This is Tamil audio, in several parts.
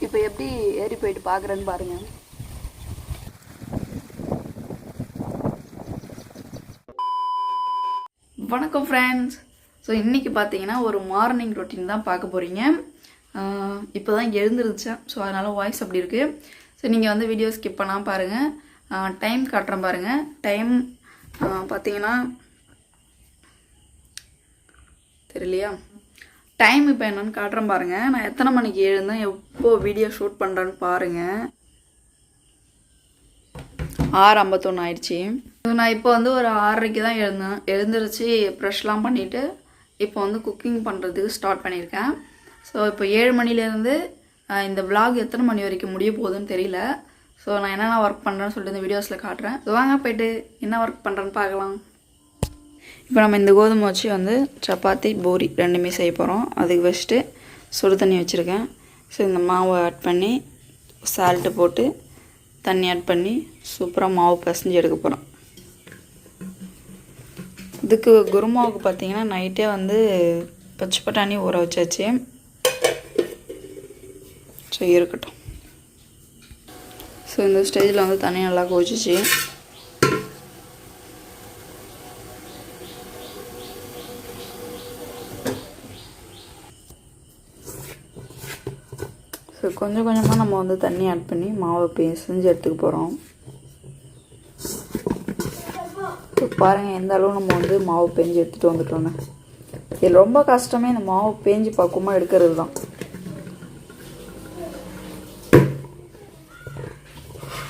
இப்போ எப்படி ஏறி போயிட்டு பார்க்குறேன்னு பாருங்கள். வணக்கம் ஃப்ரெண்ட்ஸ். ஸோ இன்றைக்கி பார்த்தீங்கன்னா ஒரு மார்னிங் ரொட்டீன் தான் பார்க்க போகிறீங்க. இப்போ தான் எழுந்திருச்சேன், ஸோ அதனால் வாய்ஸ் அப்படி இருக்குது. ஸோ நீங்கள் வந்து வீடியோ ஸ்கிப் பண்ணாமல் பாருங்கள். டைம் காட்டுறேன் பாருங்கள். டைம் பார்த்தீங்கன்னா தெரியலையா, டைம் இப்போ என்னென்னு காட்டுறேன் பாருங்கள். நான் எத்தனை மணிக்கு எழுந்தேன், எப்போ வீடியோ ஷூட் பண்ணுறேன்னு பாருங்கள். 6:51 ஆயிடுச்சு. நான் இப்போ வந்து ஒரு 6:30க்கு தான் எழுந்திருச்சு ப்ரெஷ்லாம் பண்ணிவிட்டு இப்போ வந்து குக்கிங் பண்ணுறதுக்கு ஸ்டார்ட் பண்ணியிருக்கேன். ஸோ இப்போ 7 மணிலேருந்து இந்த விலாக் எத்தனை மணி வரைக்கும் முடிய போகுதுன்னு தெரியல. ஸோ நான் என்னென்ன ஒர்க் பண்ணுறேன்னு சொல்லிட்டு இந்த வீடியோஸில் காட்டுறேன். ஸோ வாங்க போய்ட்டு என்ன ஒர்க் பண்ணுறேன்னு பார்க்கலாம். இப்போ நம்ம இந்த கோதுமை வச்சு வந்து சப்பாத்தி பூரி ரெண்டுமே செய்ய போகிறோம். அதுக்கு வச்சுட்டு சுடு தண்ணி வச்சுருக்கேன். ஸோ இந்த மாவை ஆட் பண்ணி சால்ட்டு போட்டு தண்ணி ஆட் பண்ணி சூப்பராக மாவு பிசைஞ்சு எடுக்க போகிறோம். இதுக்கு குருமாவுக்கு பார்த்தீங்கன்னா நைட்டே வந்து பச்சை பட்டாணி ஊற வச்சாச்சு. ஸோ இருக்கட்டும். ஸோ இந்த ஸ்டேஜில் வந்து தண்ணி நல்லா கொதிச்சிச்சு. ஸோ கொஞ்சம் கொஞ்சமாக நம்ம வந்து தண்ணி ஆட் பண்ணி மாவை பிசைஞ்சு எடுத்துக்க போகிறோம். ஸோ பாருங்கள் எந்த அளவு நம்ம வந்து மாவு பேஞ்சு எடுத்துகிட்டு வந்துட்டோன்னு. இது ரொம்ப கஷ்டமே இந்த மாவு பேஞ்சு பக்குவமாக எடுக்கிறது தான்.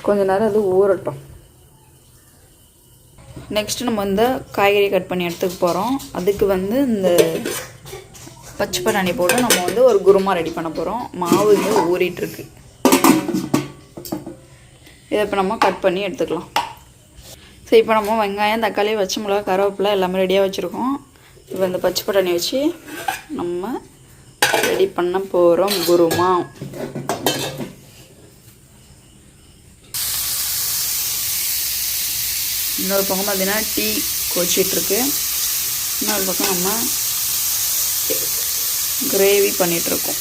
கொஞ்ச நேரம் அது ஊறட்டும். நெக்ஸ்ட்டு நம்ம வந்து காய்கறி கட் பண்ணி எடுத்துக்க போகிறோம். அதுக்கு வந்து இந்த பச்சை பட்டாணி போட்டு நம்ம வந்து ஒரு குருமா ரெடி பண்ண போகிறோம். மாவு வந்து ஊறிட்டுருக்கு. இதை இப்போ நம்ம கட் பண்ணி எடுத்துக்கலாம். ஸோ இப்போ நம்ம வெங்காயம், தக்காளி, பச்சை மிளகா, கருவேப்பிலை எல்லாமே ரெடியாக வச்சுருக்கோம். இப்போ இந்த பச்சை பட்டாணி வச்சு நம்ம ரெடி பண்ண போகிறோம் குருமா. இன்னொரு பக்கம் பார்த்தீங்கன்னா டீ கொச்சிட்ருக்கு. இன்னொரு பக்கம் நம்ம கிரேவி பண்ணிகிட்ருக்கோம்.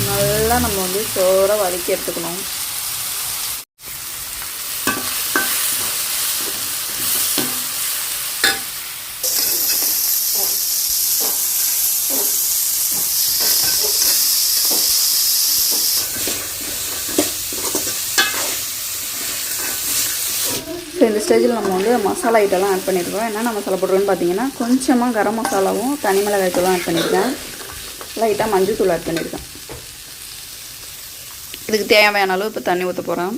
நல்லா நம்ம வந்து சோறாக வதக்கி எடுத்துக்கணும். ஸோ இந்த ஸ்டேஜில் நம்ம வந்து மசாலா ஐட்டம்லாம் ஆட் பண்ணியிருக்கோம். என்னென்ன மசாலா போட்டுருக்கோன்னு பார்த்தீங்கன்னா கொஞ்சமாக கரம் மசாலாவும் தனி மிளகாய் தூளும் ஆட் பண்ணியிருக்கேன். லைட்டாக மஞ்சள் தூள் ஆட் பண்ணியிருக்கேன். இதுக்கு தேவையான அளவு இப்போ தண்ணி ஊற்ற போகிறேன்.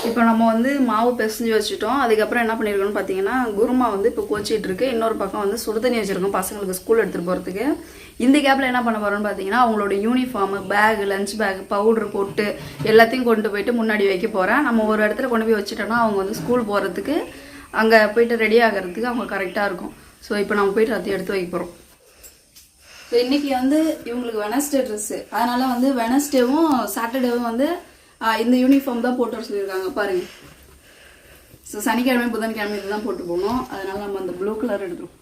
இப்போ நம்ம வந்து மாவு பிசைஞ்சு வச்சுட்டோம். அதுக்கப்புறம் என்ன பண்ணியிருக்கோன்னு பார்த்தீங்கன்னா குருமா வந்து இப்போ கொச்சிட்டு இருக்கு. இன்னொரு பக்கம் வந்து சுடு தண்ணி வச்சுருக்கோம் பசங்களுக்கு ஸ்கூல் எடுத்துகிட்டு போகிறதுக்கு. இந்த கேப்பில் என்ன பண்ண போகிறோன்னு பார்த்தீங்கன்னா அவங்களோட uniform, bag, lunch bag, powder போட்டு எல்லாத்தையும் கொண்டு போயிட்டு முன்னாடி வைக்க போகிறேன். நம்ம ஒரு இடத்துல கொண்டு போய் வச்சுட்டோன்னா அவங்க வந்து ஸ்கூல் போகிறதுக்கு அங்கே போய்ட்டு ரெடி ஆகிறதுக்கு அவங்க கரெக்டாக இருக்கும். ஸோ இப்போ நம்ம போய்ட்டு எல்லாத்தையும் எடுத்து வைக்க போகிறோம். ஸோ இன்றைக்கி வந்து இவங்களுக்கு வெனஸ்டே ட்ரெஸ்ஸு, அதனால் வந்து வெனஸ்டேவும் சாட்டர்டேவும் வந்து இந்த யூனிஃபார்ம் தான் போட்டு வர சொல்லியிருக்காங்க பாருங்கள். ஸோ சனிக்கிழமை புதன்கிழமை இதுதான் போட்டு போகணும். அதனால் நம்ம அந்த ப்ளூ கலர் எடுத்துரும்.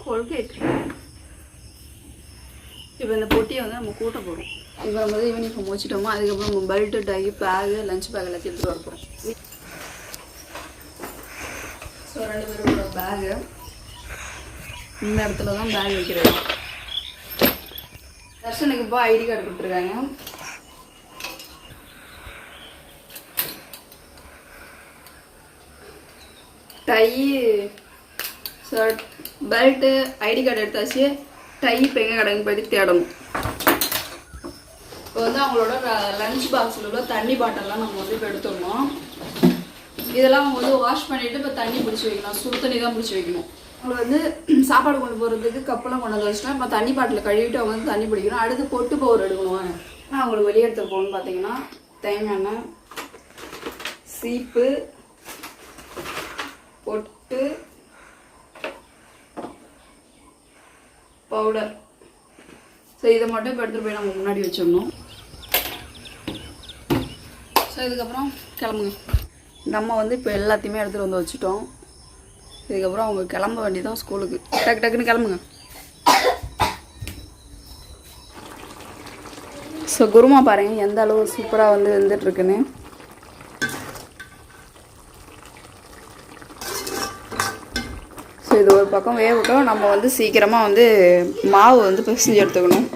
கோல்கேட். இப்போ இந்த பொட்டியை வந்து நம்ம கூட்ட போகிறோம். இப்போ நம்ம வந்து யூனிஃபார்ம் வச்சுட்டோமோ அதுக்கப்புறம் நம்ம belt, tie, bag, lunch bag எல்லாத்தையும் எடுத்துகிட்டு வர போகிறோம். ஸோ 2 பேரோட பேகு இந்த இடத்துல தான் பேக் வைக்கிறது. தர்ஷனுக்கு இப்போ ஐடி கார்டு கொடுத்துருக்காங்க. Tie, shirt, belt, ID card எடுத்தாச்சு. டை இப்போ எங்கே கடைக்கு போய் தேடணும். இப்போ வந்து அவங்களோட லஞ்ச் பாக்ஸில் உள்ள தண்ணி பாட்டில்லாம் நம்ம வந்து இப்போ எடுத்துடணும். இதெல்லாம் அவங்க வந்து வாஷ் பண்ணிவிட்டு இப்போ தண்ணி பிடிச்சி வைக்கணும். சுடு தண்ணி தான் பிடிச்சி வைக்கணும். அவங்களுக்கு வந்து சாப்பாடு கொண்டு போகிறதுக்கு கப்பெல்லாம் கொண்டு வந்து வச்சுட்டா இப்போ தண்ணி பாட்டில் கழுவிட்டு அவங்க வந்து தண்ணி பிடிக்கணும். அடுத்து பொட்டு பவுடர் எடுக்கணும். நான் அவங்களுக்கு வெளியே எடுத்து போகணும்னு பார்த்தீங்கன்னா தேங்காய் எண்ணெய், சீப்பு, பொட்டு, பவுடர். ஸோ இதை மட்டும் இப்போ எடுத்துகிட்டு போய் நம்ம முன்னாடி வச்சிடணும். ஸோ இதுக்கப்புறம் கிளம்புங்க. நம்ம வந்து இப்போ எல்லாத்தையுமே எடுத்துகிட்டு வந்து வச்சுட்டோம். இதுக்கப்புறம் அவங்க கிளம்ப வேண்டியதான் ஸ்கூலுக்கு. டக்கு டக்குன்னு கிளம்புங்க. ஸோ குருமா பாருங்கள் எந்த அளவு சூப்பராக வந்து வெந்துட்டுருக்குன்னு. ஸோ இது ஒரு பக்கம் வேகட்டும். நம்ம வந்து சீக்கிரமாக வந்து மாவு வந்து பிசைஞ்சு எடுத்துக்கணும்.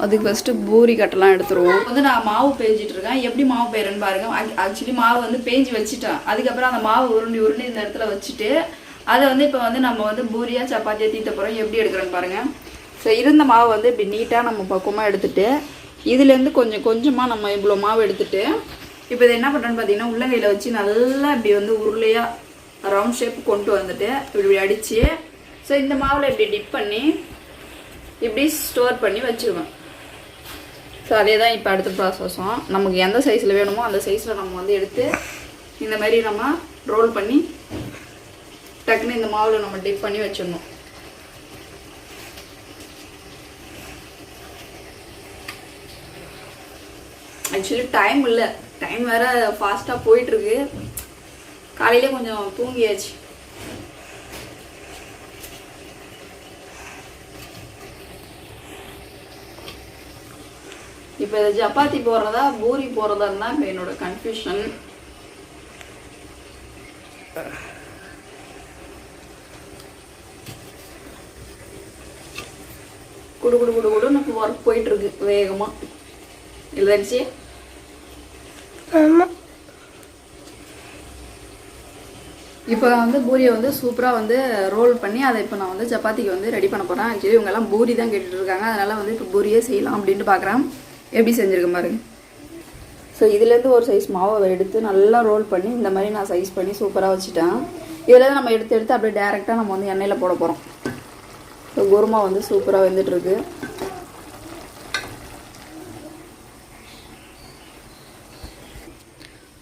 அதுக்கு ஃபஸ்ட்டு பூரி கட்டெல்லாம் எடுத்துருவோம். வந்து நான் மாவு பேஞ்சிட்ருக்கேன். எப்படி மாவு பெய்யறேன்னு பாருங்கள். ஆக்சுவலி மாவு வந்து பேஞ்சு வச்சுட்டேன். அதுக்கப்புறம் அந்த மாவு உருண்டி உருண்டி இந்த இடத்துல வச்சுட்டு அதை வந்து இப்போ வந்து நம்ம வந்து பூரியாக சப்பாத்தியாக தீத்த போகிறோம். எப்படி எடுக்கிறேன்னு பாருங்கள். ஸோ இருந்த மாவு வந்து இப்படி நீட்டாக நம்ம பக்குவமாக எடுத்துகிட்டு இதுலேருந்து கொஞ்சம் கொஞ்சமாக நம்ம இவ்வளோ மாவு எடுத்துகிட்டு இப்போ இதை என்ன பண்ணுறேன்னு பார்த்தீங்கன்னா உள்ளங்கையில் வச்சு நல்லா இப்படி வந்து உருளையாக ரவுண்ட் ஷேப் கொண்டு வந்துட்டு இப்படி அடித்து ஸோ இந்த மாவில் இப்படி டிப் பண்ணி இப்படி ஸ்டோர் பண்ணி வச்சுருவேன். ஸோ அதே தான் இப்போ அடுத்த ப்ராசஸும். நமக்கு எந்த சைஸில் வேணுமோ அந்த சைஸில் நம்ம வந்து எடுத்து இந்த மாதிரி நம்ம ரோல் பண்ணி டக்குன்னு இந்த மாவில் நம்ம டிப் பண்ணி வச்சிடணும். ஆக்சுவலி டைம் இல்லை, டைம் வேறு ஃபாஸ்ட்டாக போயிட்டுருக்கு. காலையிலே கொஞ்சம் தூங்கியாச்சு. இப்போ இதை சப்பாத்தி போடுறதா பூரி போடுறதான்னு தான் இப்போ என்னோட கன்ஃபியூஷன். குடு குடு குடு குடுன்னு இப்போ ஒர்க் போயிட்டுருக்கு வேகமாக. இல்லைச்சு ஆமாம். இப்போ வந்து பூரியை வந்து சூப்பராக வந்து ரோல் பண்ணி அதை இப்போ நான் வந்து சப்பாத்திக்கு வந்து ரெடி பண்ண போகிறேன். ஆக்சுவலி இவங்கெல்லாம் பூரி தான் கேட்டுட்டு இருக்காங்க. அதனால் வந்து இப்போ பூரியே செய்யலாம் அப்படின்ட்டு பார்க்குறேன். எப்படி செஞ்சுருக்கேன் பாருங்க. ஸோ இதுலேருந்து ஒரு சைஸ் மாவை எடுத்து நல்லா ரோல் பண்ணி இந்த மாதிரி நான் சைஸ் பண்ணி சூப்பராக வச்சுட்டேன். இதில் நம்ம எடுத்து எடுத்து அப்படியே டேரெக்டாக நம்ம வந்து எண்ணெயில் போட போகிறோம். ஸோ குருமா வந்து சூப்பராக வெந்துட்டுருக்கு.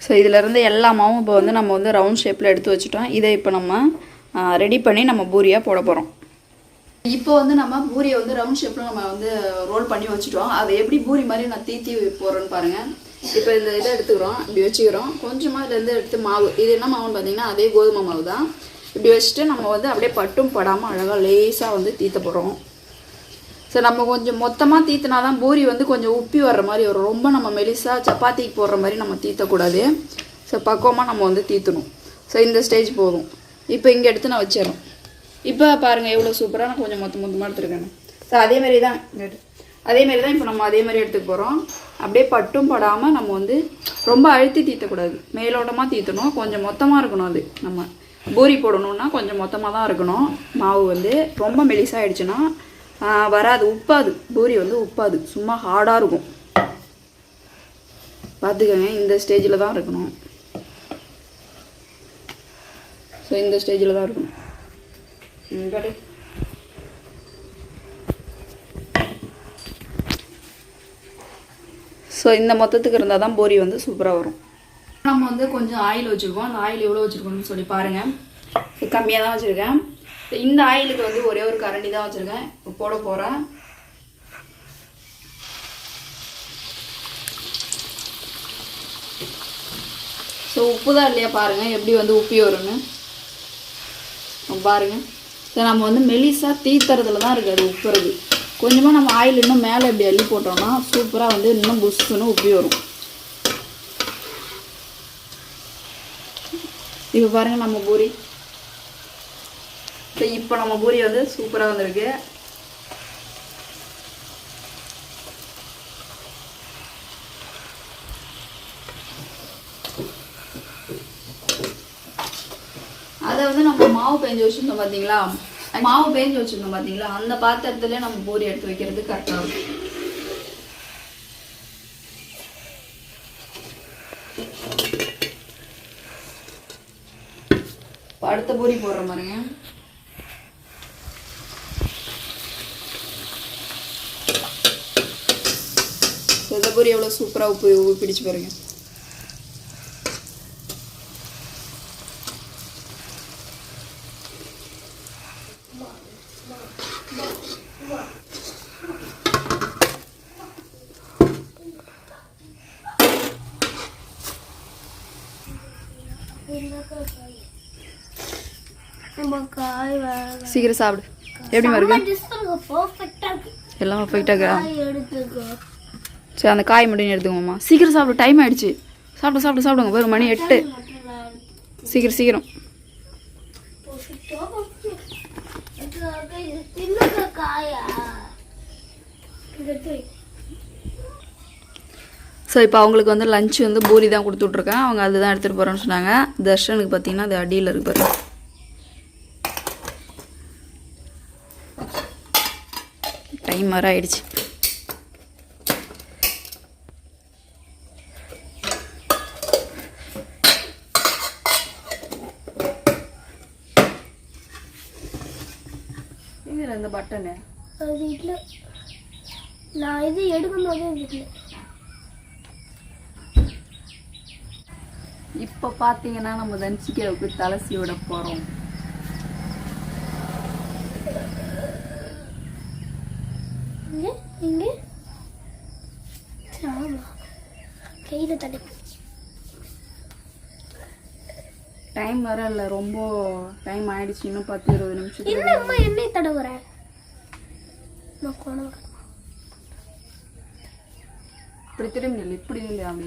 ஸோ இதிலேருந்து எல்லா மாவும் இப்போ வந்து நம்ம வந்து ரவுண்ட் ஷேப்பில் எடுத்து வச்சுட்டோம். இதை இப்போ நம்ம ரெடி பண்ணி நம்ம பூரியாக போட போகிறோம். இப்போ வந்து நம்ம பூரியை வந்து ரவுண்ட் ஷேப்பில் நம்ம வந்து ரோல் பண்ணி வச்சுட்டோம். அதை எப்படி பூரி மாதிரி நான் தீத்தி போடுறேன்னு பாருங்கள். இப்போ இந்த இதை எடுத்துக்கிறோம், இப்படி வச்சுக்கிறோம். கொஞ்சமாக இதுலேருந்து எடுத்து மாவு, இது என்ன மாவுன்னு பார்த்தீங்கன்னா அதே கோதுமை மாவு தான். இப்படி வச்சுட்டு நம்ம வந்து அப்படியே பட்டும் படாமல் அழகாக லேசாக வந்து தீத்த போகிறோம். ஸோ நம்ம கொஞ்சம் மொத்தமாக தீத்தினா தான் பூரி வந்து கொஞ்சம் உப்பி வர்ற மாதிரி வரும். ரொம்ப நம்ம மெலிசாக சப்பாத்திக்கு போடுற மாதிரி நம்ம தீத்தக்கூடாது. ஸோ பக்குவமாக நம்ம வந்து தீத்தணும். ஸோ இந்த ஸ்டேஜ் போதும். இப்போ இங்கே எடுத்து நான் வச்சிடறேன். இப்போ பாருங்கள் எவ்வளோ சூப்பராக நான் கொஞ்சம் மொத்தமாக எடுத்துருக்கேன். ஸோ அதேமாரி தான் இப்போ நம்ம அதே மாதிரி எடுத்துக்க போகிறோம். அப்படியே பட்டும் படாமல் நம்ம வந்து ரொம்ப அழுத்தி தீத்தக்கூடாது, மேலோட்டமாக தீத்தணும். கொஞ்சம் மொத்தமாக இருக்கணும். அது நம்ம பூரி போடணுன்னா கொஞ்சம் மொத்தமாக தான் இருக்கணும். மாவு வந்து ரொம்ப மெலிசாகிடுச்சுன்னா வராது, உப்பாது. பூரி வந்து உப்பாது, சும்மா ஹார்டாக இருக்கும். பார்த்துக்கோங்க, இந்த ஸ்டேஜில் தான் இருக்கணும். ஸோ இந்த ஸ்டேஜில் தான் இருக்கணும். ஸோ இந்த மொத்தத்துக்கு இருந்தால் தான் பூரி வந்து சூப்பராக வரும். நம்ம வந்து கொஞ்சம் ஆயில் வச்சுருக்கோம். அந்த ஆயில் எவ்வளோ வச்சுருக்கோம்னு சொல்லி பாருங்கள். கம்மியாக தான் வச்சுருக்கேன். இந்த ஆயிலுக்கு வந்து ஒரே ஒரு கரண்டி தான் வச்சுருக்கேன். இப்போ போட போகிறேன். ஸோ உப்பு தான் இல்லையா பாருங்கள், எப்படி வந்து உப்பி வரும்னு பாருங்கள். ஸோ நம்ம வந்து மெலிசாக தீத்துறதுல தான் இருக்குது அது உப்புறது. கொஞ்சமாக நம்ம ஆயில் இன்னும் மேலே இப்படி அள்ளி போட்டோம்னா சூப்பராக வந்து இன்னும் புஷ்ஷுன்னு உப்பி வரும். இப்போ பாருங்கள் நம்ம பூரி. ஸோ இப்போ நம்ம பூரி வந்து சூப்பராக வந்திருக்கு. அதை வந்து நம்ம மாவு பேஞ்சு வச்சுருந்தோம் பார்த்தீங்களா, அந்த பாத்திரத்துல நம்ம பூரி எடுத்து வைக்கிறது கரெக்டாக இருக்கும். அடுத்த பூரி போடுற மாதிரிங்க. இந்த பூரி எவ்வளோ சூப்பராக உப்பு பிடிச்சு பாருங்க. சீக்கிரம் சாப்பிடு. எப்படிமா இருக்கு? எல்லாம் பர்ஃபெக்டாக சரி, அந்த காய் மட்டும் எடுத்துக்கோமா. சீக்கிரம் சாப்பிடு, டைம் ஆயிடுச்சு. சாப்பிடுங்க. ஒரு மணி 8. சீக்கிரம். ஸோ இப்போ அவங்களுக்கு வந்து லஞ்ச் வந்து பூரி தான் கொடுத்துட்ருக்கேன். அவங்க அதுதான் எடுத்துகிட்டு போகிறேன்னு சொன்னாங்க. தர்ஷனுக்கு பார்த்தீங்கன்னா அது அடியில் இருக்கு பாருங்க. டைம் வர ஆயிடுச்சு. இந்த பட்டனு அது இல்லை, நான் இது எடுக்கும் போதே இல்லை. இப்போ பார்த்தீங்கன்னா நம்ம தன்சிகாவுக்கு தலசி விட போகிறோம். இங்கே கையில் தடை டைம் வர இல்லை, ரொம்ப டைம் ஆயிடுச்சு. இன்னும் 10-20 நிமிஷம். இல்லைம்மா, எண்ணெய் தடவுறேன். இப்படி திரும்பி இல்லை, இப்படி இல்லை, அப்படி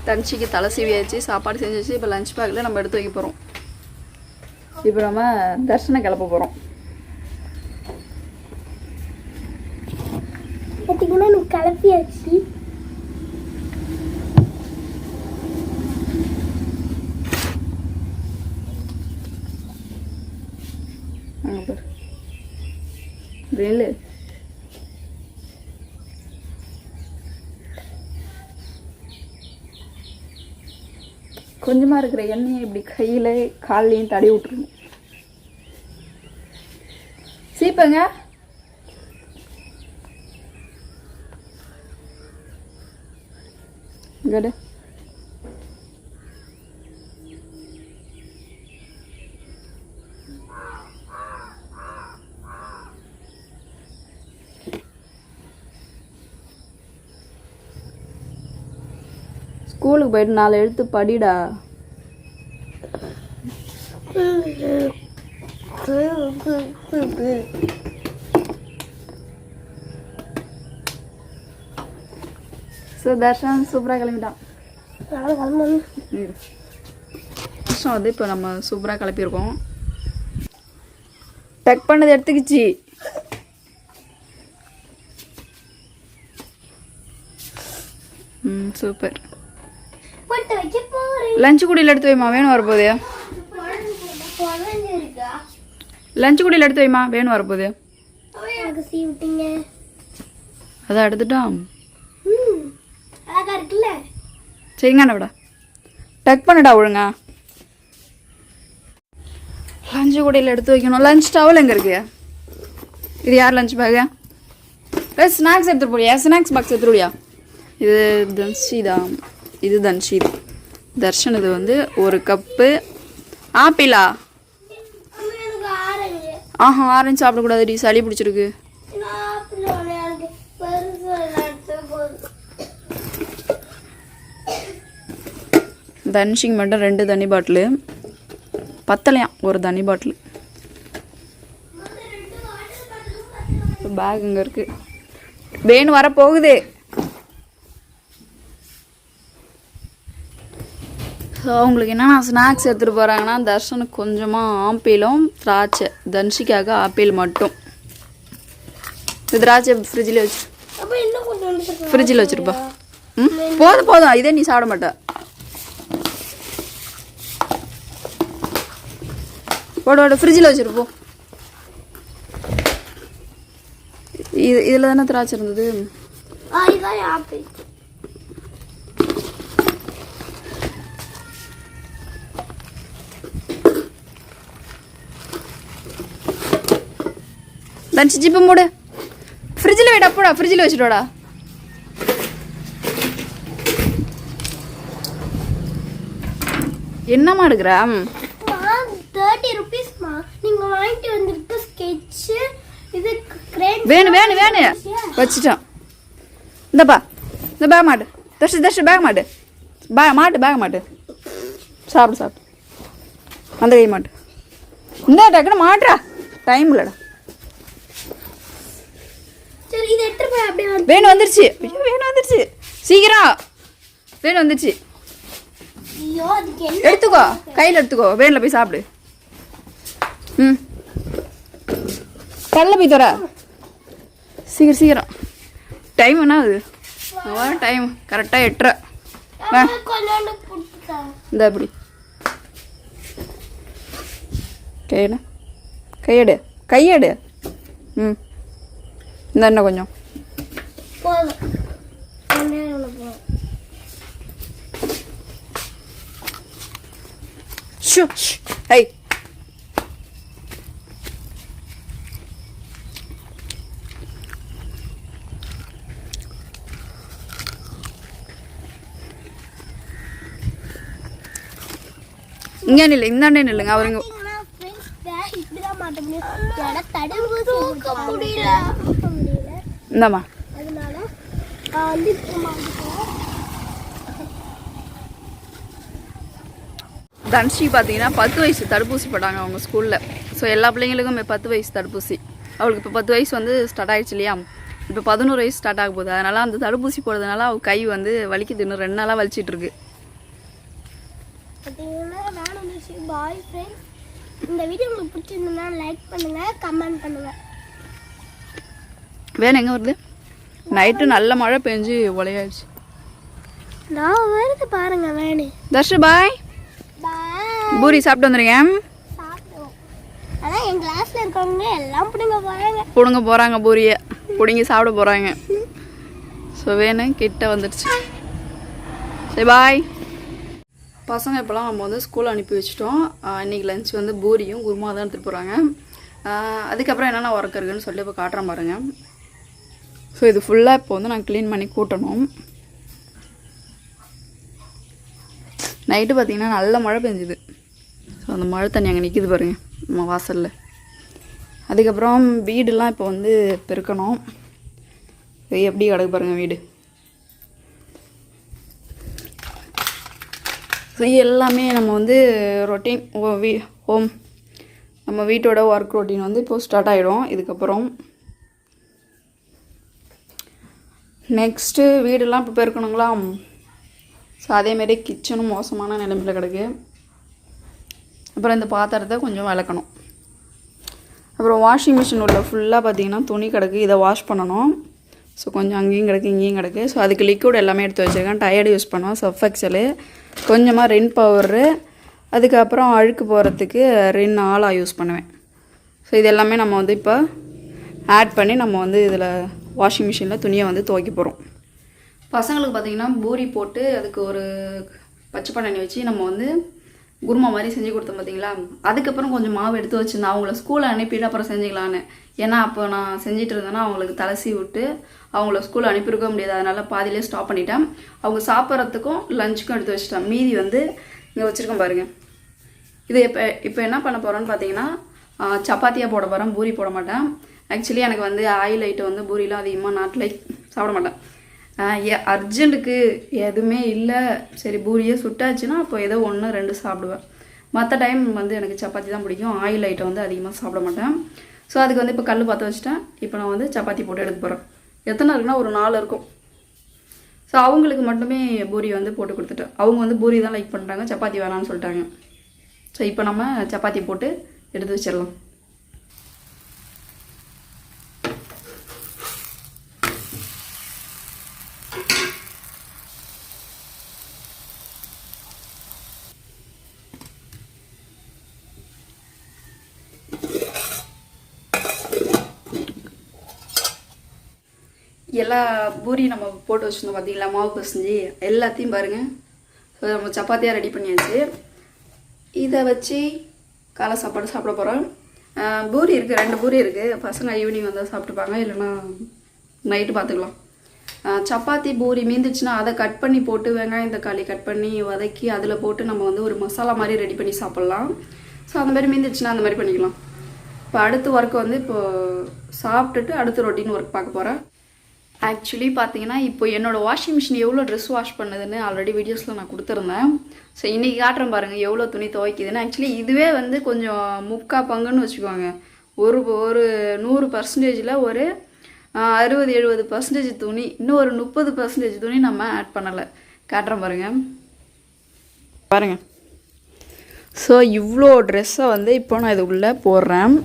தனிச்சிக்கு தலை சீவியாச்சு, சாப்பாடு செஞ்சு வச்சு இப்போ லஞ்ச் பேக்கில் நம்ம எடுத்து வைக்க போகிறோம். இப்போ நம்ம தர்ஷனை கிளப்ப போகிறோம். பார்த்தீங்கன்னா எனக்கு கிளப்பியாச்சு. அங்கே பாரு வேலு. கொஞ்சமாக இருக்கிற எண்ணெயை இப்படி கையில் கால்லையும் தடவி விட்டுருணும். சீப்பங்க இங்கடு. ஸ்கூலுக்கு போயிட்டு 4 எழுத்து படிடா. ஸோ தர்ஷன் சூப்பராக கிளம்பிட்டான். தர்ஷன் வந்து இப்போ நம்ம சூப்பராக கிளப்பியிருக்கோம். டக் பண்ணது எடுத்துக்கிச்சு. சூப்பர். லஞ்சு குடியில் எடுத்து வைமா, வேணும் வரப்போகுது. லஞ்சு குடியில் எடுத்து வைமா, வேணும் வரப்போகுது. அதான் எடுத்துட்டோம். சரிங்க விடா, டக் பண்ணுடா ஒழுங்கா. லஞ்சு குடியில் எடுத்து வைக்கணும். லஞ்ச் டவல் எங்கே இருக்கு? இது யார் லஞ்ச் பேக்கு? ஸ்நாக்ஸ் எடுத்துகிட்டு போடியா? ஸ்நாக்ஸ் பாக்ஸ் எடுத்துருவியா? இது தன்ஷிதா, இது தன்ஷித். தர்ஷன் இது வந்து 1 கப்பு. ஆப்பிளா? ஆஹா, ஆரஞ்சு சாப்பிடக்கூடாதுடி, சளி பிடிச்சிருக்கு. தன்ஷிக்கு மட்டும் 2 தண்ணி பாட்டிலு பத்தலையாம், 1 தண்ணி பாட்டில். பேக் இங்கே இருக்கு. வேணும் வர போகுது. ஸோ அவங்களுக்கு என்னென்னா ஸ்நாக்ஸ் எடுத்துகிட்டு போகிறாங்கன்னா, தர்ஷனுக்கு கொஞ்சமாக ஆப்பிளும் திராட்சை, தன்ஷிக்காக ஆப்பிள் மட்டும். இது திராட்சை ஃப்ரிட்ஜில் வச்சு ஃப்ரிட்ஜில் வச்சுருப்பா. போதும் போதும், இதே நீ சாப்பிட மாட்ட. போட ஃப்ரிட்ஜில் வச்சுருப்போம். இதில் தானே திராட்சை இருந்தது. தன்ஷி ஜிப்பு மூடு. ஃப்ரிட்ஜில் வைடா, போடா ஃப்ரிட்ஜில் வச்சுட்டோடா. என்னம்மா எடுக்கிறா? 30 rupeesமா. நீங்க வாங்கிட்டு வந்திருக்க ஸ்கெட்ச் இது கிரேன். வேணும் வேணும் வேணும் வச்சுட்டோம். இந்தப்பா, இந்த பேக் மாட்டு. தர்ஷி பேக் மாட்டு. பேக் மாட்டு. சாப்பிடு சாப்பிடு. அந்த கை மாட்டு. இந்த டக்குன்னு மாட்டுறா, டைம் இல்லைடா. சரி, இது எடுத்து போய் அப்படியே வேணும் வந்துருச்சு. வேணும் வந்துருச்சு, சீக்கிரம் வேணும் வந்துருச்சு. ஐயோ, அதுக்கு என்ன? எடுத்துக்கோ, கையில் எடுத்துக்கோ, வேனில் போய் சாப்பிடு. கல்ல போய் தர சீக்கிரம் சீக்கிரம். டைம் என்ன அது? டைம் கரெக்டாக 8:30. இந்த இப்படி கையெடு. இந்த என்ன கொஞ்சம் ஹை. இங்கே நில்லு, இந்தாண்டே நில்லுங்க. அவருங்க இந்தாம்மா. தன்ஷி பார்த்தீங்கன்னா 10 வயசு தடுப்பூசி போட்டாங்க அவங்க ஸ்கூலில். ஸோ எல்லா பிள்ளைங்களுக்கும் 10 வயசு தடுப்பூசி. அவளுக்கு இப்போ 10 வயசு வந்து ஸ்டார்ட் ஆகிடுச்சு இல்லையா? இப்போ 11 வயசு ஸ்டார்ட் ஆக போகுது. அதனால் அந்த தடுப்பூசி போடுறதுனால அவள் கை வந்து வலிக்குது. இன்னும் 2 நாளாக வலிச்சிட்டு இருக்கு. பாய் ஃப்ரெண்ட்ஸ், இந்த வீடியோ உங்களுக்கு பிடிச்சிருந்தா லைக் பண்ணுங்க, கமெண்ட் பண்ணுங்க. வேணும் எங்கே வருது? நைட்டு நல்ல மழை பெஞ்சு ஒலையாயிடுச்சு. நான் வருது பாருங்க. வேணும் தர்ஷு பாய். பாய். பூரி சாப்பிட்டு வந்துருங்க. சாப்பிடுவோம். ஆனால் என் கிளாஸில் இருக்கவங்க எல்லாம் பிடுங்க போகிறாங்க பூரியை பிடுங்கி சாப்பிட போகிறாங்க. ஸோ வேணும் கிட்ட வந்துடுச்சு. சரி பாய். பசங்க இப்போலாம் நம்ம வந்து ஸ்கூல் அனுப்பி வச்சிட்டோம். இன்றைக்கி லஞ்ச் வந்து பூரியும் குருமா தான் எடுத்துகிட்டு போகிறாங்க. அதுக்கப்புறம் என்னென்ன ஒர்க் இருக்குதுன்னு சொல்லி இப்போ காட்டுறேன் பாருங்கள். ஸோ இது ஃபுல்லாக இப்போ வந்து நான் க்ளீன் பண்ணி கூட்டணும். நைட்டு பார்த்திங்கன்னா நல்ல மழை பெஞ்சுது. ஸோ அந்த மழை தண்ணி அங்கே நிற்கிது பாருங்கள் நம்ம வாசலில். அதுக்கப்புறம் வீடுலாம் இப்போ வந்து பெருக்கணும். எப்படி கிடக்கு பாருங்கள் வீடு. ஸோ எல்லாமே நம்ம வந்து ரொட்டீன் ஹோம் நம்ம வீட்டோட ஒர்க் ரொட்டீன் வந்து இப்போது ஸ்டார்ட் ஆகிடும். இதுக்கப்புறம் நெக்ஸ்ட்டு வீடெல்லாம் இப்போ பெருக்கணுங்களா. ஸோ அதேமாரி கிச்சனும் மோசமான நிலைமையில் கிடக்கு. அப்புறம் இந்த பாத்திரத்தை கொஞ்சம் விளக்கணும். அப்புறம் வாஷிங் மிஷின் உள்ள ஃபுல்லாக பார்த்திங்கன்னா துணி கிடக்கு. இதை வாஷ் பண்ணணும். ஸோ கொஞ்சம் அங்கேயும் கிடக்கு இங்கேயும் கிடக்கு. ஸோ அதுக்கு லிக்விட் எல்லாமே எடுத்து வச்சுருக்கேன். டயர்டு யூஸ் பண்ணுவோம், சர்ஃப் எக்ஸலு, கொஞ்சமாக ரின் பவுடரு, அதுக்கப்புறம் அழுக்கு போகிறதுக்கு ரின் ஆலா யூஸ் பண்ணுவேன். ஸோ இது எல்லாமே நம்ம வந்து இப்போ ஆட் பண்ணி நம்ம வந்து இதில் வாஷிங் மிஷினில் துணியை வந்து துவைக்க போகிறோம். பசங்களுக்கு பார்த்திங்கன்னா பூரி போட்டு அதுக்கு ஒரு பச்சை பட்டாணி வச்சு நம்ம வந்து குருமா மாதிரி செஞ்சு கொடுத்தோம் பார்த்தீங்களா. அதுக்கப்புறம் கொஞ்சம் மாவு எடுத்து வச்சுருந்தேன். அவங்கள ஸ்கூலில் அனுப்பிட்டு அப்புறம் செஞ்சுக்கலான்னு. ஏன்னா அப்போ நான் செஞ்சிட்டு இருந்தேன்னா அவங்களுக்கு தலசி விட்டு அவங்கள ஸ்கூலில் அனுப்பியிருக்க முடியாது. அதனால் பாதியிலே ஸ்டாப் பண்ணிட்டேன். அவங்க சாப்பிட்றதுக்கும் லஞ்சுக்கும் எடுத்து வச்சுட்டேன். மீதி வந்து இங்கே வச்சுருக்கேன் பாருங்கள். இது இப்போ என்ன பண்ண போகிறோன்னு பார்த்தீங்கன்னா சப்பாத்தியாக போட போகிறேன். பூரி போட மாட்டேன். ஆக்சுவலி எனக்கு வந்து ஆயில் ஐட்டம் வந்து பூரிலாம் அதிகமாக நாட்டில் சாப்பிட மாட்டேன். அர்ஜென்ட்டுக்கு எதுவுமே இல்லை, சரி பூரியே சுட்டாச்சுன்னா அப்போ ஏதோ 1-2 சாப்பிடுவேன். மற்ற டைம் வந்து எனக்கு சப்பாத்தி தான் பிடிக்கும். ஆயில் ஐட்டம் வந்து அதிகமாக சாப்பிட மாட்டேன். ஸோ அதுக்கு வந்து இப்போ கல் பார்த்து வச்சுட்டேன். இப்போ நான் வந்து சப்பாத்தி போட்டு எடுக்க போகிறேன். எத்தனை இருக்குன்னா ஒரு 4 இருக்கும். ஸோ அவங்களுக்கு மட்டுமே பூரி வந்து போட்டு கொடுத்துட்டேன். அவங்க வந்து பூரி தான் லைக் பண்ணுறாங்க, சப்பாத்தி வேணான்னு சொல்லிட்டாங்க. ஸோ இப்போ நம்ம சப்பாத்தி போட்டு எடுத்து வச்சிடலாம். எல்லா பூரி நம்ம போட்டு வச்சுருந்தோம் பார்த்தீங்களா, மாவு பசஞ்சு எல்லாத்தையும் பாருங்கள். ஸோ நம்ம சப்பாத்தியாக ரெடி பண்ணியாச்சு. இதை வச்சு காலை சாப்பாடு சாப்பிட போகிறோம். பூரி இருக்குது, 2 பூரி இருக்குது. பசங்க ஈவினிங் வந்தால் சாப்பிட்டுப்பாங்க, இல்லைன்னா நைட்டு பார்த்துக்கலாம். சப்பாத்தி பூரி மீந்துச்சுன்னா அதை கட் பண்ணி போட்டு வெங்காயம் தக்காளி கட் பண்ணி வதக்கி அதில் போட்டு நம்ம வந்து ஒரு மசாலா மாதிரி ரெடி பண்ணி சாப்பிட்லாம். ஸோ அந்த மாதிரி மீந்துச்சுன்னா அந்த மாதிரி பண்ணிக்கலாம். இப்போ அடுத்த ஒர்க் வந்து இப்போது சாப்பிட்டுட்டு அடுத்த ரொட்டீன் ஒர்க் பார்க்க போகிறேன். ஆக்சுவலி பார்த்தீங்கன்னா இப்போ என்னோடய வாஷிங் மிஷின் எவ்வளோ ட்ரெஸ் வாஷ் பண்ணுதுன்னு ஆல்ரெடி வீடியோஸில் நான் கொடுத்துருந்தேன். ஸோ இன்றைக்கி காட்டுறேன் பாருங்கள் எவ்வளோ துணி துவைக்குதுன்னு. ஆக்சுவலி இதுவே வந்து கொஞ்சம் 3/4 பங்குன்னு வச்சுக்கோங்க. ஒரு 100%ல் ஒரு 60-70% துணி, இன்னும் ஒரு 30% துணி நம்ம ஆட் பண்ணலை. காட்டுறேன் பாருங்கள். ஸோ இவ்வளோ ட்ரெஸ்ஸை வந்து இப்போ நான் இது உள்ளே போடுறேன்.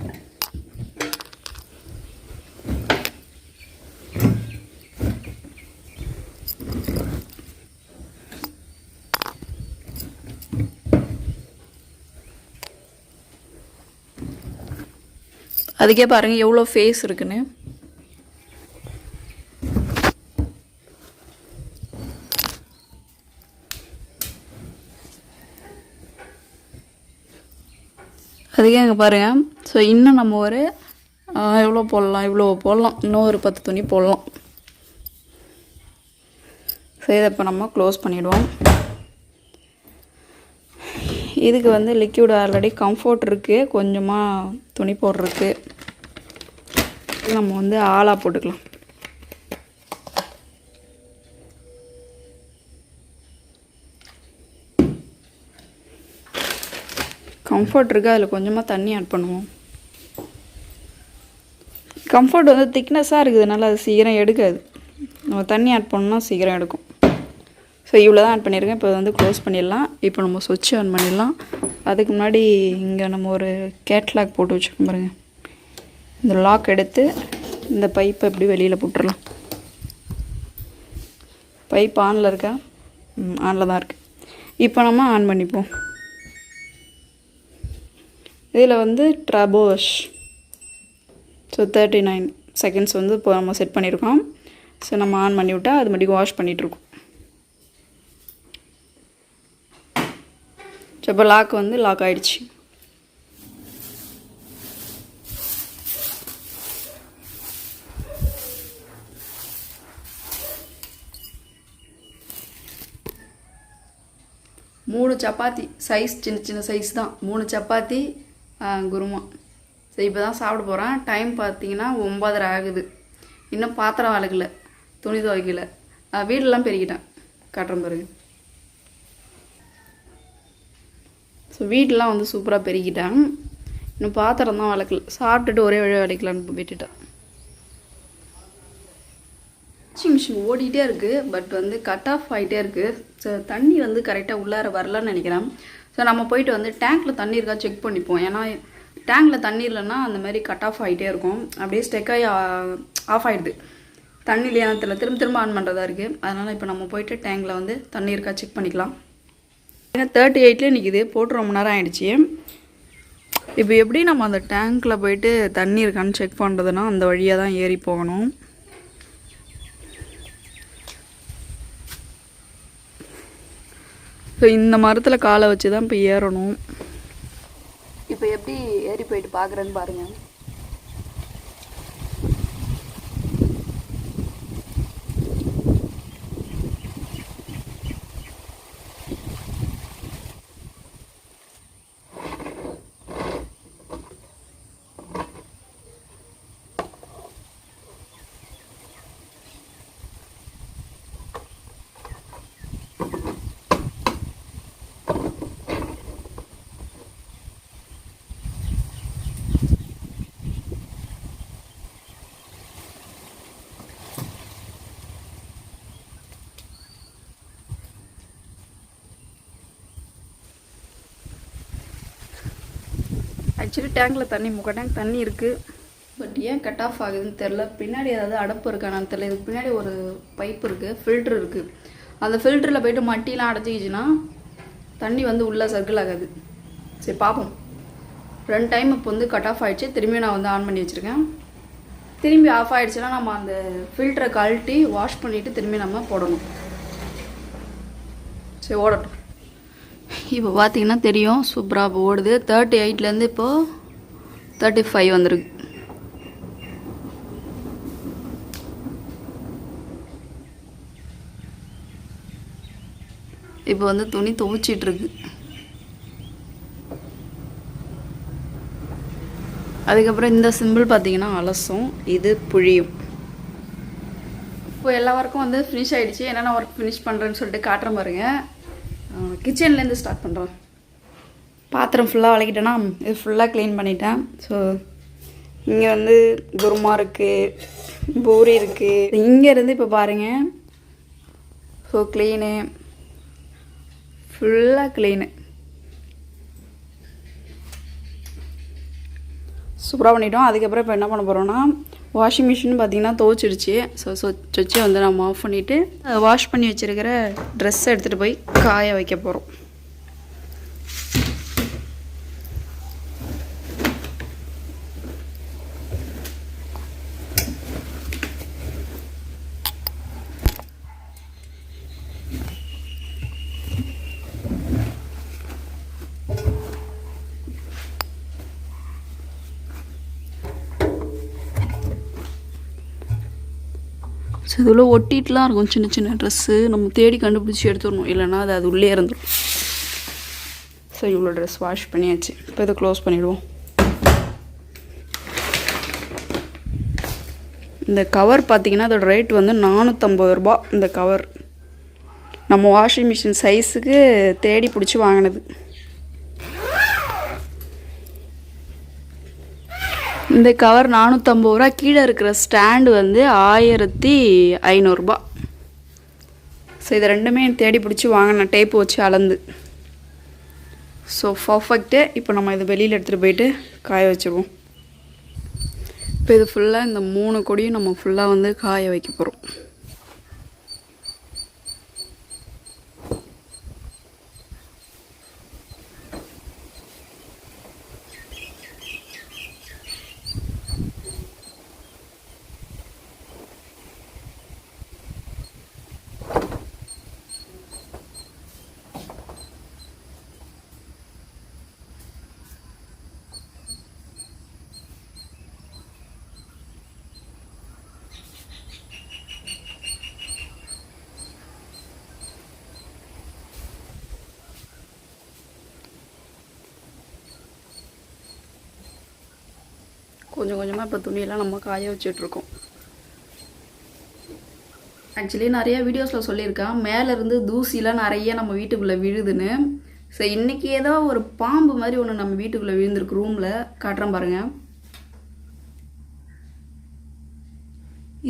அதுக்கே பாருங்கள் எவ்வளோ ஃபேஸ் இருக்குன்னு. அதுக்கே அங்கே பாருங்கள். ஸோ இன்னும் நம்ம ஒரு எவ்வளோ போடலாம், இன்னும் ஒரு 10 துணி போடலாம். ஸோ இதை இப்போ நம்ம க்ளோஸ் பண்ணிவிடுவோம். இதுக்கு வந்து லிக்விட் ஆல்ரெடி கம்ஃபர்ட் இருக்குது, கொஞ்சமாக துணி போடுறதுக்கு. நம்ம வந்து ஆளா போட்டுக்கலாம். கம்ஃபர்ட் இருக்குது, அதில் கொஞ்சமாக தண்ணி ஆட் பண்ணுவோம். கம்ஃபர்ட் வந்து திக்னஸாக இருக்குதுனால அது சீக்கிரம் எடுக்காது. நம்ம தண்ணி ஆட் பண்ணோம்னா சீக்கிரம் எடுக்கும். ஸோ இவ்வளோ தான் ஆட் பண்ணியிருக்கேன். இப்போ வந்து க்ளோஸ் பண்ணிடலாம். இப்போ நம்ம சுவிட்ச் ஆன் பண்ணிடலாம். அதுக்கு முன்னாடி இங்கே நம்ம ஒரு கேட்லாக் போட்டு வச்சுக்கோம் பாருங்கள். இந்த லாக் எடுத்து இந்த பைப்பை எப்படி வெளியில் போட்டுடலாம். பைப் ஆனில் இருக்கா? ஆனில் தான் இருக்குது. இப்போ நம்ம ஆன் பண்ணிப்போம். இதில் வந்து ட்ரபோஷ். ஸோ 39 செகண்ட்ஸ் வந்து இப்போ நம்ம செட் பண்ணியிருக்கோம். ஸோ நம்ம ஆன் பண்ணி விட்டால் அது மட்டும் வாஷ் பண்ணிகிட்ருக்கோம். ஸோ இப்போ லாக் வந்து லாக் ஆகிடுச்சு. மூணு சப்பாத்தி சைஸ் சின்ன சின்ன சைஸ் தான். 3 சப்பாத்தி குருமா. சரி இப்போ தான் சாப்பிட போகிறேன். டைம் பார்த்தீங்கன்னா 9:30 ஆகுது. இன்னும் பாத்திரம் வளர்க்கல, துணி துவைக்கல, வீடெல்லாம் பெருக்கிட்டேன். காட்டுறேன் பிறகு. ஸோ வீட்டெலாம் வந்து சூப்பராக பெருக்கிட்டேன். இன்னும் பாத்திரம் தான் வளர்க்கல. சாப்பிட்டுட்டு ஒரே வழியாக வளைக்கலான்னு விட்டுட்டேன். வாஷிங் மிஷின் ஓடிட்டே இருக்குது. பட் வந்து கட் ஆஃப் ஆகிட்டே இருக்குது. ஸோ தண்ணி வந்து கரெக்டாக உள்ளார வரலன்னு நினைக்கிறேன். ஸோ நம்ம போயிட்டு வந்து டேங்க்கில் தண்ணி இருக்கா செக் பண்ணிப்போம். ஏன்னா டேங்க்கில் தண்ணி இல்லைன்னா அந்த மாதிரி கட் ஆஃப் ஆகிட்டே இருக்கும். அப்படியே ஸ்டெக்காகி ஆஃப் ஆகிடுது. தண்ணி இல்லையா திரும்ப ஆன் பண்ணுறதா இருக்குது. அதனால் இப்போ நம்ம போயிட்டு டேங்கில் வந்து தண்ணி இருக்கா செக் பண்ணிக்கலாம். ஏன்னா 38லேயே நிற்கிது. போட்டு ரொம்ப நேரம் ஆகிடுச்சி. இப்போ எப்படி நம்ம அந்த டேங்க்கில் போயிட்டு தண்ணி இருக்கான்னு செக் பண்ணுறதுன்னா அந்த வழியாக தான் ஏறி போகணும். ஸோ இந்த மரத்தில் காலை வச்சு தான் இப்போ ஏறணும். இப்போ எப்படி ஏறி போயிட்டு பார்க்குறேன்னு பாருங்கள். ஆக்சுவலி டேங்கில் தண்ணி டேங்க் தண்ணி இருக்குது. பட் ஏன் கட் ஆஃப் ஆகுதுன்னு தெரில. பின்னாடி ஏதாவது அடப்பு இருக்கானான்னு தெரில. இதுக்கு பின்னாடி ஒரு பைப் இருக்குது, ஃபில்ட்ரு இருக்குது. அந்த ஃபில்டரில் போய்ட்டு மட்டிலாம் அடைச்சிக்கிச்சுன்னா தண்ணி வந்து உள்ளே சர்க்கிள் ஆகாது. சரி பார்ப்போம். 2 டைம் இப்போ வந்து கட் ஆஃப் ஆகிடுச்சு. திரும்பி நான் வந்து ஆன் பண்ணி வச்சுருக்கேன். திரும்பி ஆஃப் ஆகிடுச்சுன்னா நம்ம அந்த ஃபில்டரை கழட்டி வாஷ் பண்ணிவிட்டு திரும்பி நம்ம போடணும். சரி ஓடட்டும். இப்போ பார்த்தீங்கன்னா தெரியும் சூப்பராக ஓடுது. 38லேருந்து இப்போது 35 வந்துருக்கு. இப்போ வந்து துணி துவைச்சிட்ருக்கு. அதுக்கப்புறம் இந்த சிம்பிள் பார்த்தீங்கன்னா அலசும், இது புழியும். இப்போ எல்லா ஒர்க்கும் வந்து ஃபினிஷ் ஆகிடுச்சு. என்னென்ன ஒர்க் ஃபினிஷ் பண்ணுறேன்னு சொல்லிட்டு காட்டுறேன் பாருங்கள். கிச்சன்லேருந்து ஸ்டார்ட் பண்ணுறோம். பாத்திரம் ஃபுல்லாக விளக்கிட்டேன்னா இது ஃபுல்லாக க்ளீன் பண்ணிட்டேன். ஸோ இங்கே வந்து குருமா இருக்குது, பூரி இருக்குது. இங்கேருந்து இப்போ பாருங்கள். ஸோ க்ளீனு ஃபுல்லாக க்ளீனு சூப்பராக பண்ணிட்டோம். அதுக்கப்புறம் இப்போ என்ன பண்ண போகிறோன்னா வாஷிங் மிஷின் பார்த்திங்கன்னா துவைச்சிடுச்சு. ஸோ சுவிட்சை வந்து நம்ம ஆஃப் பண்ணிவிட்டு வாஷ் பண்ணி வச்சுருக்கிற ட்ரெஸ்ஸை எடுத்துகிட்டு போய் காய வைக்க போகிறோம். ஸோ இதில் ஒட்டிட்டுலாம் இருக்கும் சின்ன சின்ன ட்ரெஸ்ஸு. நம்ம தேடி கண்டுபிடிச்சி எடுத்துடணும், இல்லைன்னா அது உள்ளே இருந்துடும். ஸோ இவ்வளோ ட்ரெஸ் வாஷ் பண்ணியாச்சு. இப்போ இதை க்ளோஸ் பண்ணிவிடுவோம். இந்த கவர் பார்த்திங்கன்னா அதோட ரேட் வந்து 450 ரூபா. இந்த கவர் நம்ம வாஷிங் மிஷின் சைஸுக்கு தேடி பிடிச்சி வாங்கினது. இந்த கவர் 450 ரூபா. கீழே இருக்கிற ஸ்டாண்டு வந்து 1500 ரூபா. ஸோ இது ரெண்டுமே தேடி பிடிச்சி வாங்கினேன், டேப்பு வச்சு அளந்து. So perfect. இப்போ நம்ம இதை வெளியில் எடுத்துகிட்டு போயிட்டு காய வச்சுருவோம். இப்போ இது ஃபுல்லாக இந்த 3 கொடியும் நம்ம ஃபுல்லாக வந்து காய வைக்க போகிறோம். கொஞ்சம் கொஞ்சமாக இப்போ துணியெல்லாம் நம்ம காய வச்சிட்ருக்கோம். ஆக்சுவலி நிறைய வீடியோஸில் சொல்லியிருக்கேன் மேலேருந்து தூசிலாம் நிறைய நம்ம வீட்டுக்குள்ளே விழுதுன்னு. ஸோ இன்றைக்கி ஏதோ ஒரு பாம்பு மாதிரி ஒன்று நம்ம வீட்டுக்குள்ளே விழுந்திருக்கு. ரூமில் காட்டுறேன் பாருங்கள்.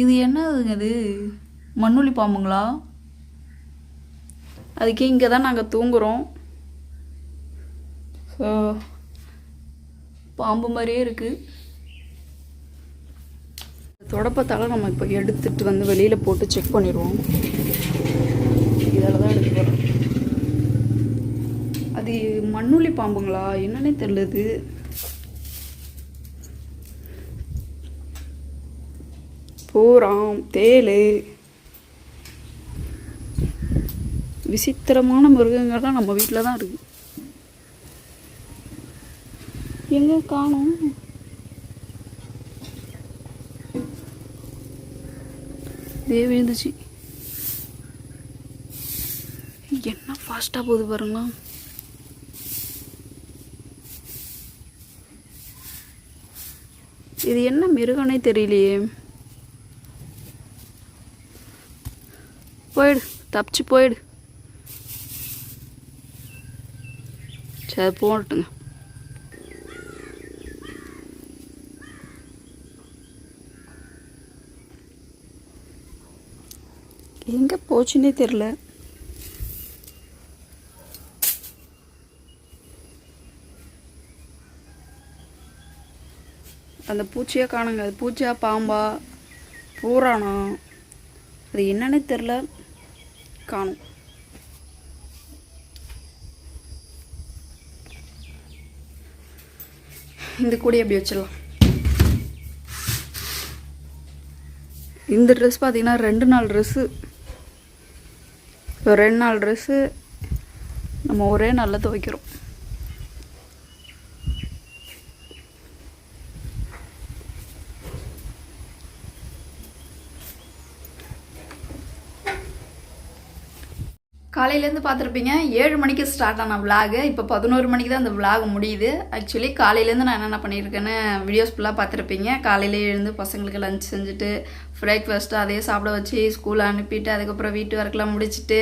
இது என்னதுங்க இது? மண்ணுளி பாம்புங்களா? அதுக்கு இங்கே தான் நாங்கள் தூங்குகிறோம். ஸோ பாம்பு மாதிரியே இருக்குது. தொடப்பத்தால் நம்ம இப்போ எடுத்துகிட்டு வந்து வெளியில் போட்டு செக் பண்ணிடுவோம். இதில் தான் எடுத்து போகிறோம். அது மண்ணுளி பாம்புங்களா என்னன்னே தெரியலது. பூராம் தேள் விசித்திரமான மிருகங்கள்லாம் நம்ம வீட்டில் தான் இருக்குது. எங்கே காணோம்? இதே விழுந்துச்சு. என்ன ஃபாஸ்ட்டாக போகுது பாருங்களா. இது என்ன மிருகனே தெரியலையே. போயிடு, தப்பிச்சு போயிடு. சரி போட்டுங்க. எங்கே போச்சுன்னே தெரில. அந்த பூச்சியை காணுங்க. அது பூச்சியா பாம்பா பூரானா அது என்னன்னே தெரில, காணும். இந்த கூடை எப்படி வச்சிடலாம். இந்த ட்ரெஸ் பார்த்தீங்கன்னா 2 நாள் ட்ரெஸ்ஸு. இப்போ 2 நாள் ட்ரெஸ்ஸு நம்ம ஒரே நாளில் துவைக்கிறோம். காலையிலேருந்து பார்த்துருப்பீங்க 7 மணிக்கு ஸ்டார்ட் ஆன விலாகு. இப்போ 11 மணிக்கு தான் அந்த விலாக் முடியுது. ஆக்சுவலி காலையிலேருந்து நான் என்னென்ன பண்ணியிருக்கேன்னு வீடியோஸ் ஃபுல்லாக பார்த்துருப்பீங்க. காலையிலே எழுந்து பசங்களுக்கு லஞ்ச் செஞ்சுட்டு பிரேக்ஃபாஸ்ட்டு அதே சாப்பிட வச்சு ஸ்கூலில் அனுப்பிட்டு அதுக்கப்புறம் வீட்டு ஒர்க்கெலாம் முடிச்சுட்டு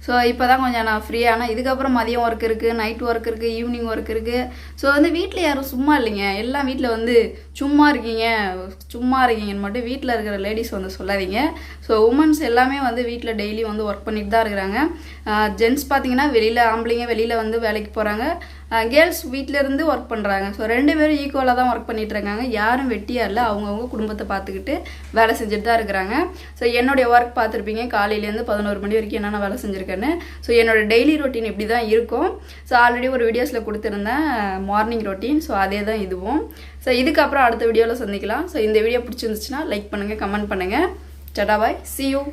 ஸோ இப்போ தான் கொஞ்சம் நான் ஃப்ரீயான. இதுக்கப்புறம் மதியம் ஒர்க் இருக்குது, நைட் ஒர்க் இருக்குது, ஈவினிங் ஒர்க் இருக்குது. ஸோ வந்து வீட்டில் யாரும் சும்மா இல்லைங்க. எல்லாம் வீட்டில் வந்து சும்மா இருக்கீங்கன்னு மட்டும் வீட்டில் இருக்கிற லேடிஸ் வந்து சொல்லாதீங்க. ஸோ உமன்ஸ் எல்லாமே வந்து வீட்டில் டெய்லி வந்து ஒர்க் பண்ணிட்டு தான் இருக்கிறாங்க. ஜென்ட்ஸ் பார்த்தீங்கன்னா வெளியில், ஆம்பளைங்க வெளியில் வந்து வேலைக்கு போகிறாங்க, கேர்ள்ஸ் வீட்டிலேருந்து ஒர்க் பண்ணுறாங்க. ஸோ 2 பேரும் ஈக்குவலாக தான் ஒர்க் பண்ணிகிட்டு இருக்காங்க. யாரும் வெட்டியாக இல்லை, அவங்கவுங்க குடும்பத்தை பார்த்துக்கிட்டு வேலை செஞ்சுட்டு தான் இருக்கிறாங்க. ஸோ என்னுடைய ஒர்க் பார்த்துருப்பீங்க காலையிலேருந்து 11 மணி வரைக்கும் என்னென்ன வேலை செஞ்சுருக்கேன்னு. ஸோ என்னோடய டெய்லி ரொட்டீன் இப்படி தான் இருக்கும். ஸோ ஆல்ரெடி ஒரு வீடியோஸில் கொடுத்துருந்தேன் மார்னிங் ரொட்டீன். ஸோ அதே தான் இதுவும். ஸோ இதுக்கப்புறம் அடுத்த வீடியோவில் சந்திக்கலாம். ஸோ இந்த வீடியோ பிடிச்சிருந்துச்சுன்னா லைக் பண்ணுங்கள், கமெண்ட் பண்ணுங்கள். டாடா பாய், see you.